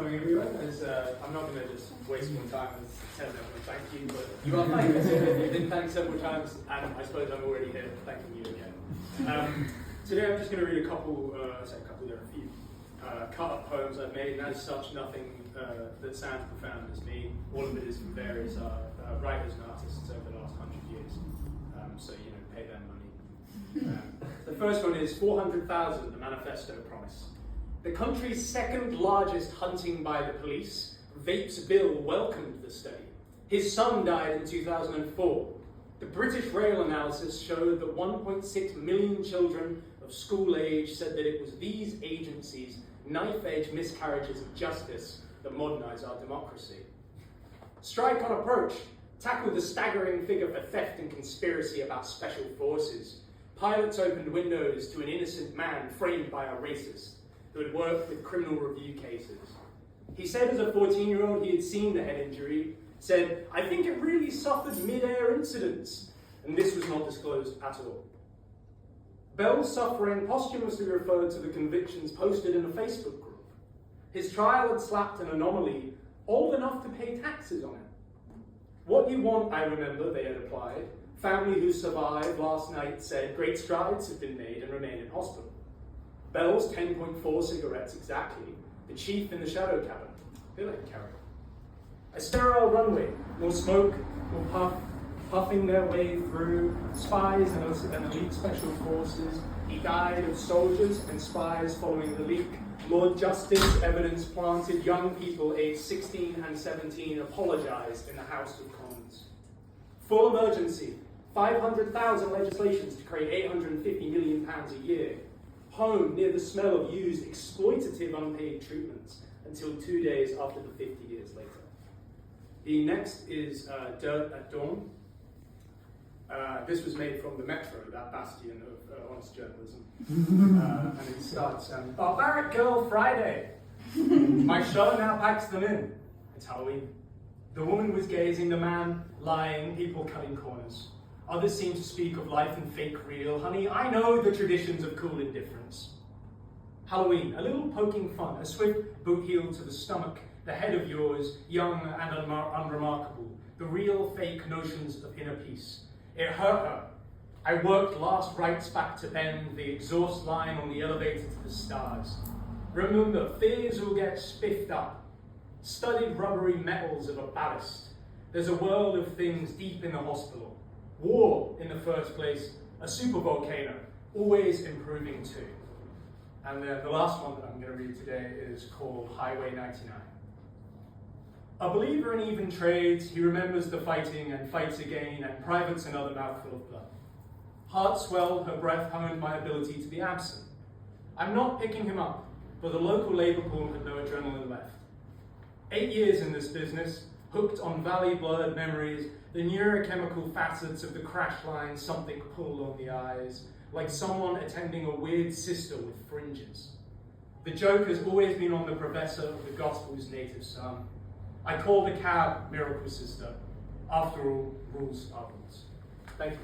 coming, everyone. I'm not going to just waste more time and tell everyone thank you, but you are thanked. You've been thanked several times, and I suppose I'm already here thanking you again. Today I'm just going to read a few cut-up poems I've made, and as such, nothing that sounds profound as me. All of it is from various writers and artists over the last 100 years, so pay them money. The first one is 400,000, the manifesto promise. The country's second largest hunting by the police, Vape's Bill welcomed the study. His son died in 2004. The British Rail analysis showed that 1.6 million children of school age said that it was these agencies' knife-edge miscarriages of justice that modernize our democracy. Strike on approach tackled the staggering figure for theft and conspiracy about special forces. Pilots opened windows to an innocent man framed by a racist who had worked with criminal review cases. He said as a 14-year-old he had seen the head injury, said, "I think it really suffered mid-air incidents," and this was not disclosed at all. Bell's suffering posthumously referred to the convictions posted in a Facebook group. His trial had slapped an anomaly old enough to pay taxes on it. "What you want, I remember," they had applied. Family who survived last night said great strides have been made and remain in hospital. Bell's 10.4 cigarettes exactly, the chief in the shadow cabin. They let him carry it. A sterile runway, more smoke, more puff, puffing their way through spies and elite special forces. He died of soldiers and spies following the leak. Lord Justice, evidence planted, young people aged 16 and 17 apologized in the House of Commons. Full emergency, 500,000 legislations to create £850 million a year. Home near the smell of used exploitative unpaid treatments until 2 days after the 50 years later. The next is Dirt at Dawn. This was made from the Metro, that bastion of honest journalism. And it starts, "Barbaric Girl Friday. My show now packs them in. It's Halloween. The woman was gazing, the man lying, people cutting corners. Others seem to speak of life and fake real. Honey, I know the traditions of cool indifference. Halloween, a little poking fun, a swift boot heel to the stomach, the head of yours, young and unremarkable, the real fake notions of inner peace. It hurt her. I worked last rites back to bend, the exhaust line on the elevator to the stars. Remember, fears will get spiffed up, studied rubbery metals of a ballast. There's a world of things deep in the hospital. War in the first place, a supervolcano, always improving too." And then the last one that I'm going to read today is called Highway 99. A believer in even trades, he remembers the fighting and fights again, and privates another mouthful of blood. Heart swelled, her breath honed my ability to be absent. I'm not picking him up, but the local labour pool had no adrenaline left. 8 years in this business, hooked on valley-blurred memories, the neurochemical facets of the crash line, something pulled on the eyes, like someone attending a weird sister with fringes. The joke has always been on the professor of the gospel's native son. I called a cab, miracle sister. After all, rules are rules. Thank you.